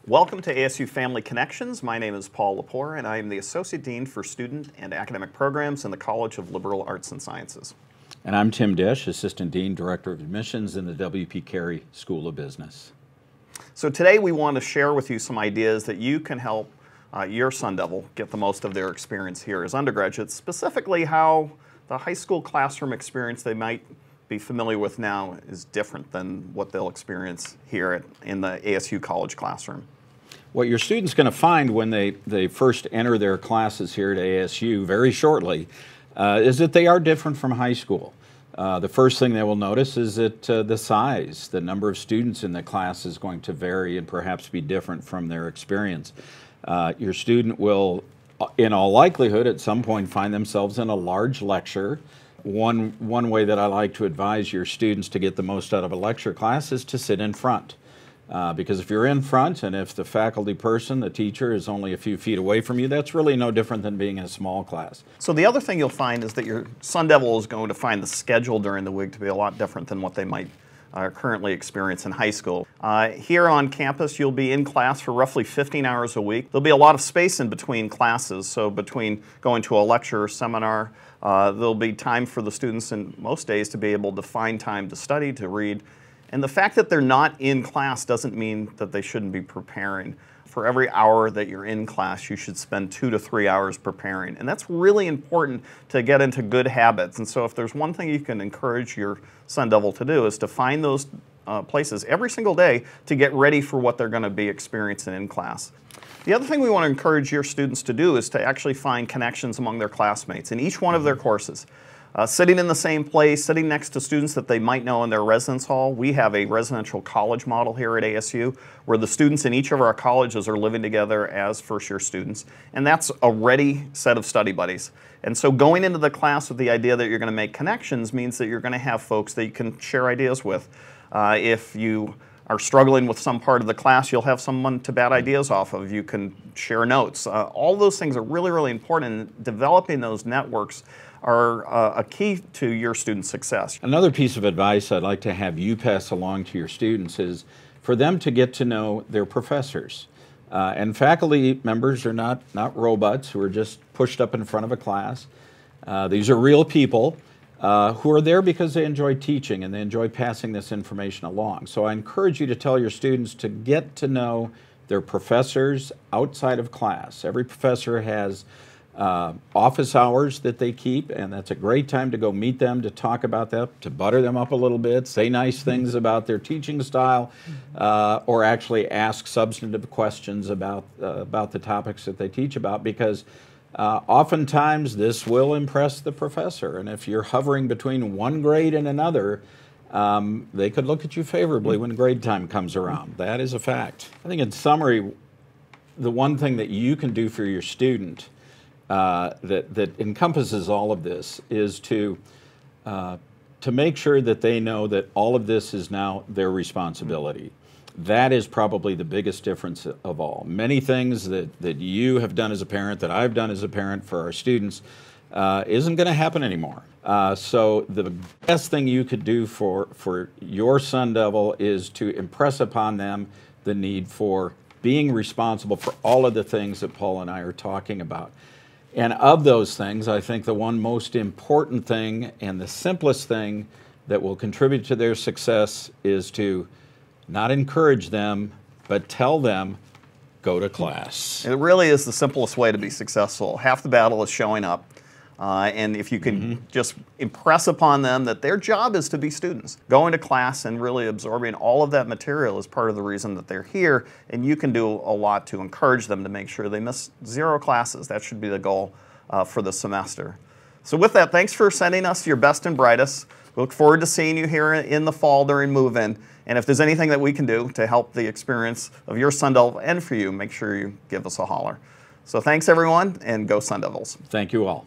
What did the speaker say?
Welcome to ASU Family Connections. My name is Paul LePore, and I am the Associate Dean for Student and Academic Programs in the College of Liberal Arts and Sciences. And I'm Tim Desch, Assistant Dean, Director of Admissions in the W.P. Carey School of Business. So today we want to share with you some ideas that you can help your Sun Devil get the most of their experience here as undergraduates, specifically how the high school classroom experience they might be familiar with now is different than what they'll experience here in the ASU college classroom. What your student's going to find when they first enter their classes here at ASU very shortly is that they are different from high school. The first thing they will notice is that the size, the number of students in the class is going to vary and perhaps be different from their experience. Your student will, in all likelihood, at some point find themselves in a large lecture. One way that I like to advise your students to get the most out of a lecture class is to sit in front. Because if you're in front and if the faculty person, the teacher, is only a few feet away from you, that's really no different than being in a small class. So the other thing you'll find is that your Sun Devil is going to find the schedule during the week to be a lot different than what they might currently experience in high school. Here on campus, you'll be in class for roughly 15 hours a week. There'll be a lot of space in between classes, so between going to a lecture or seminar, there'll be time for the students in most days to be able to find time to study, to read. And the fact that they're not in class doesn't mean that they shouldn't be preparing. For every hour that you're in class, you should spend 2 to 3 hours preparing. And that's really important to get into good habits. And so if there's one thing you can encourage your Sun Devil to do is to find those places every single day to get ready for what they're going to be experiencing in class. The other thing we want to encourage your students to do is to actually find connections among their classmates in each one of their courses. Sitting in the same place, sitting next to students that they might know in their residence hall. We have a residential college model here at ASU where the students in each of our colleges are living together as first-year students, and that's a ready set of study buddies. And so going into the class with the idea that you're going to make connections means that you're going to have folks that you can share ideas with. If you are struggling with some part of the class, you'll have someone to bat ideas off of. You can share notes. All those things are really, really important, and developing those networks are a key to your student success. Another piece of advice I'd like to have you pass along to your students is for them to get to know their professors. And faculty members are not robots who are just pushed up in front of a class. These are real people who are there because they enjoy teaching and they enjoy passing this information along. So I encourage you to tell your students to get to know their professors outside of class. Every professor has office hours that they keep, and that's a great time to go meet them, to talk about that, to butter them up a little bit, say nice things about their teaching style, or actually ask substantive questions about the topics that they teach about, because oftentimes this will impress the professor, and if you're hovering between one grade and another, they could look at you favorably when grade time comes around. That is a fact. I think in summary, the one thing that you can do for your student that encompasses all of this is to make sure that they know that all of this is now their responsibility. That is probably the biggest difference of all. Many things that you have done as a parent, that I've done as a parent for our students, isn't going to happen anymore. So the best thing you could do for your Sun Devil is to impress upon them the need for being responsible for all of the things that Paul and I are talking about. And of those things, I think the one most important thing and the simplest thing that will contribute to their success is to not encourage them, but tell them, go to class. It really is the simplest way to be successful. Half the battle is showing up. And if you can just impress upon them that their job is to be students, going to class and really absorbing all of that material is part of the reason that they're here, and you can do a lot to encourage them to make sure they miss 0 classes. That should be the goal for the semester. So with that, thanks for sending us your best and brightest. We look forward to seeing you here in the fall during move-in. And if there's anything that we can do to help the experience of your Sun Devil and for you, make sure you give us a holler. So thanks everyone, and go Sun Devils. Thank you all.